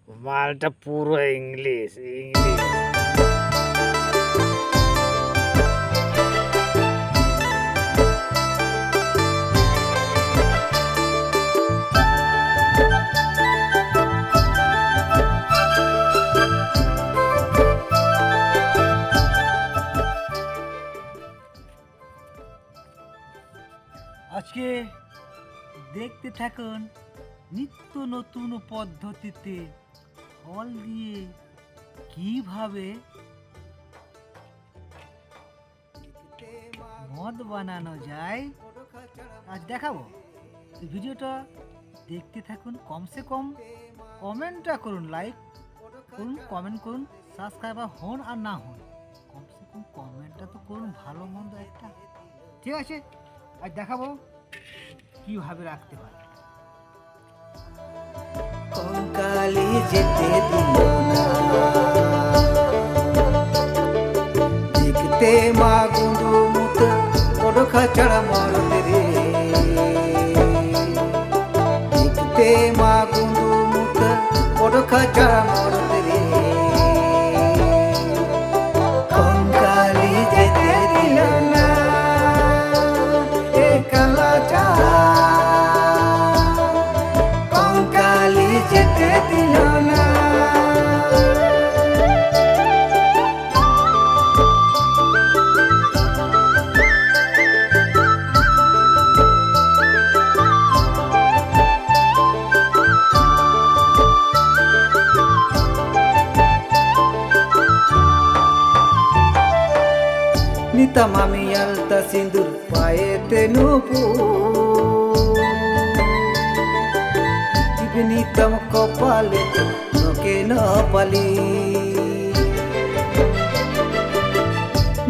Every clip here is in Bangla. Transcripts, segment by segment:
মালটা পুরো ইংলিশ ইংলিশ। আজকে দেখতে থাকুন নিত্য নতুন পদ্ধতিতে ফল দিয়ে কিভাবে মদ বানানো যায় আজ দেখাবো। এই ভিডিওটা দেখতে থাকুন, কমসে কম কমেন্টটা করুন, লাইক করুন, কমেন্ট করুন, সাবস্ক্রাইবার হন আর না হন, কমসে কম কমেন্টটা তো করুন, ভালো মন্দ একটা। ঠিক আছে, আজ দেখাবো কিভাবে রাখতে হয়। কঙ্কালি যেতে দিল না, দেখতে মা গুঁদু মুত বড় খাচড়া মরদ রে, দেখতে মা গুঁদু মুত বড় খাচড়া মরদ রে, কঙ্কালি যেতে দিল না এ কালা চা, কঙ্কালি যেতে দিল না। নিতাম আমি আলতা সিঁদুর পায়েতে নূপুর, টিপে নিতাম কপালে নকে নপালি,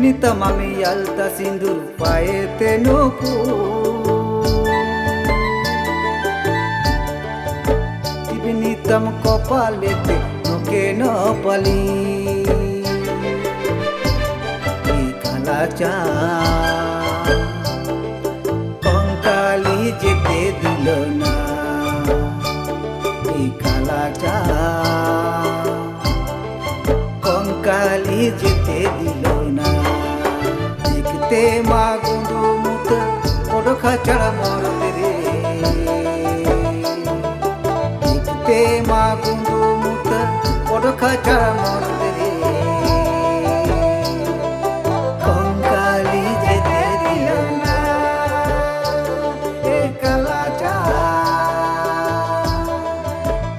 নিতাম আমি আলতা সিঁদুর পায়েতে নূপুর, টিপে নিতাম কপালেতে নকে নপালি, চা কঙ্কালি যেতে দিল না, এই কালা চা কঙ্কালি যেতে দিল না, দেখতে মা গুঁদু মুত বড় খাচড়া মরদ রে, দেখতে মা গুঁদু মুত বড় খাচড়া মরদ রে, কঙ্কালি যেতে দিল না এ কালা চা,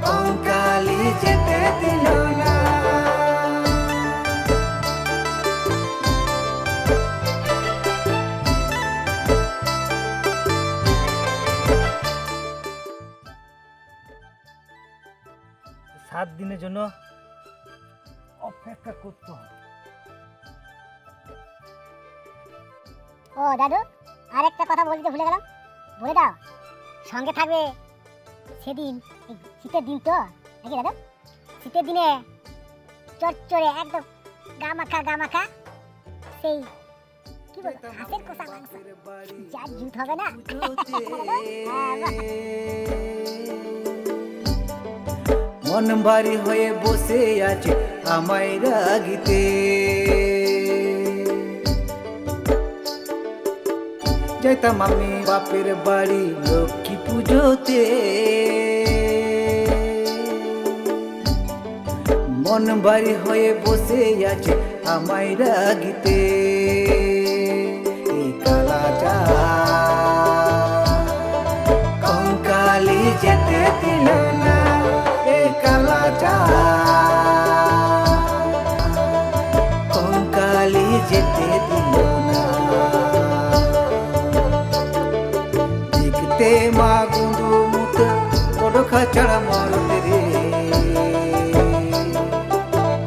কঙ্কালি যেতে দিল না। সাত দিনের জন্য অপেক্ষা করতে হবে। ও দাদু, আরেকটা কথা বলতে ভুলে গেলাম, বলে দাও। সঙ্গে থাকবে সেদিন, এই শীতের দিন তো নাকি দাদু, শীতের দিনে চড়চড়ে একদম গামাখা গামাখা সেই কি বলবো হাঁসের কষা মাংস, যা জুত হবে না। মন ভারী হয়ে বসে আছে আমায় রাগিতে, যাইতাম আমি বাপের বাড়ি লক্ষ্মী পুজোতে, মন ভারী হয়ে বসে আছে আমায় রাগিতে, এই কালা চা কঙ্কালি যেতে দিল না, এই কালা চা কঙ্কালি যেতে দিল না, দেখতে মা গুঁদু মুত বড় খাচড়া মরদ রে,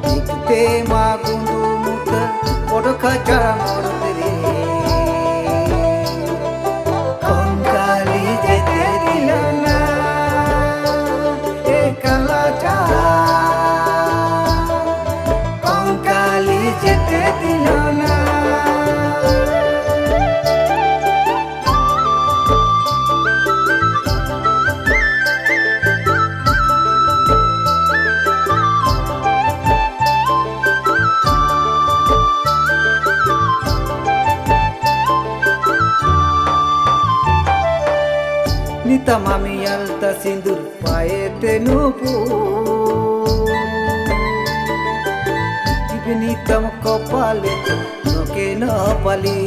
দেখতে মা গুঁদু মুত বড় খাচড়া মরদ রে, কঙ্কালি যেতে দিল না এ কালা চা, কঙ্কালি যেতে দিল না। নিতাম আমি আলতা সিঁদুর পায়েতে নূপুর, টিপে নিতাম কপালে নখে নপালি।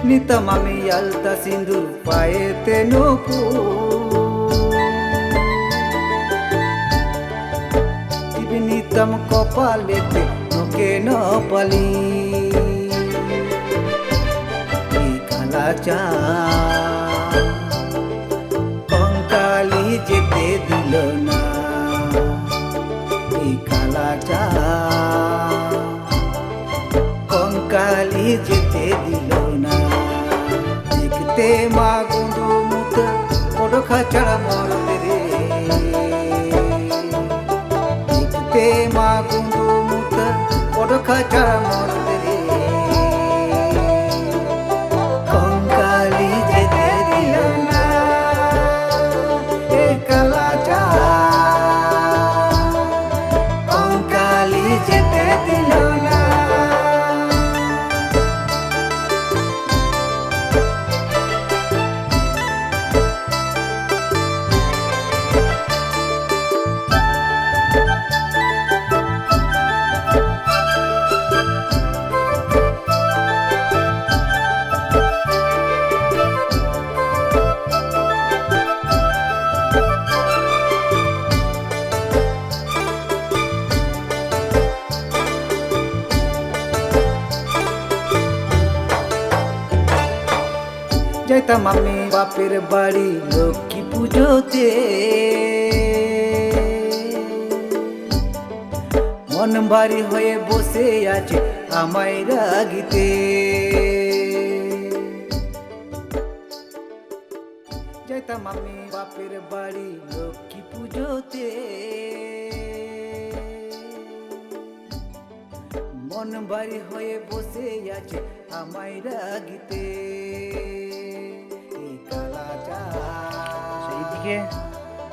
নিতাম আমি আলতা সিঁদুর পায়েতে নূপুর, টিপে নিতাম কপালেতে নখে নপালি। চা কঙ্কালি যেতে দিল না, এই কালা চা কঙ্কালি যেতে দিল না। দেখতে মা গুঁদু মুখ বড় খাঁচাড়া মরতে রে, দেখতে মা গুঁদু মুখ বড় খাঁচাড়া মরতে রে। যাইতাম আমি বাপের বাড়ি লক্ষ্মী পুজোতে, মন ভারী হয়ে বসে আছে আমায় রাগিতে। যাইতাম আমি বাপের বাড়ি লক্ষ্মী পুজোতে, মন ভারী হয়ে বসে আছে আমায় রাগিতে। সেইদিকে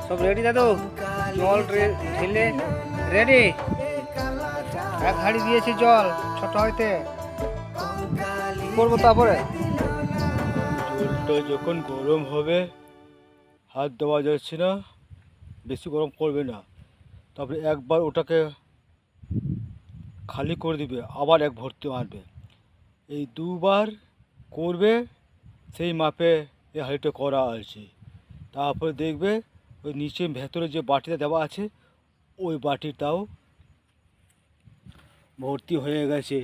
সব রেডি দাদু, জল ঢেলে রেডি। এক হাঁড়ি দিয়েছি জল ছোট হইতে, করবো তারপরে। জলটা যখন গরম হবে হাত দেওয়া যাচ্ছে না, বেশি গরম করবে না। তারপরে একবার ওটাকে খালি করে দিবে, আবার এক ভর্তি আনবে। এই দুবার করবে, সেই মাপে এই হাঁড়িটা করা আছে। তারপরে দেখবে ওই নিচে ভেতরে যে বাটিটা দেওয়া আছে ওই বাটিটাও ভর্তি হয়ে গেছে।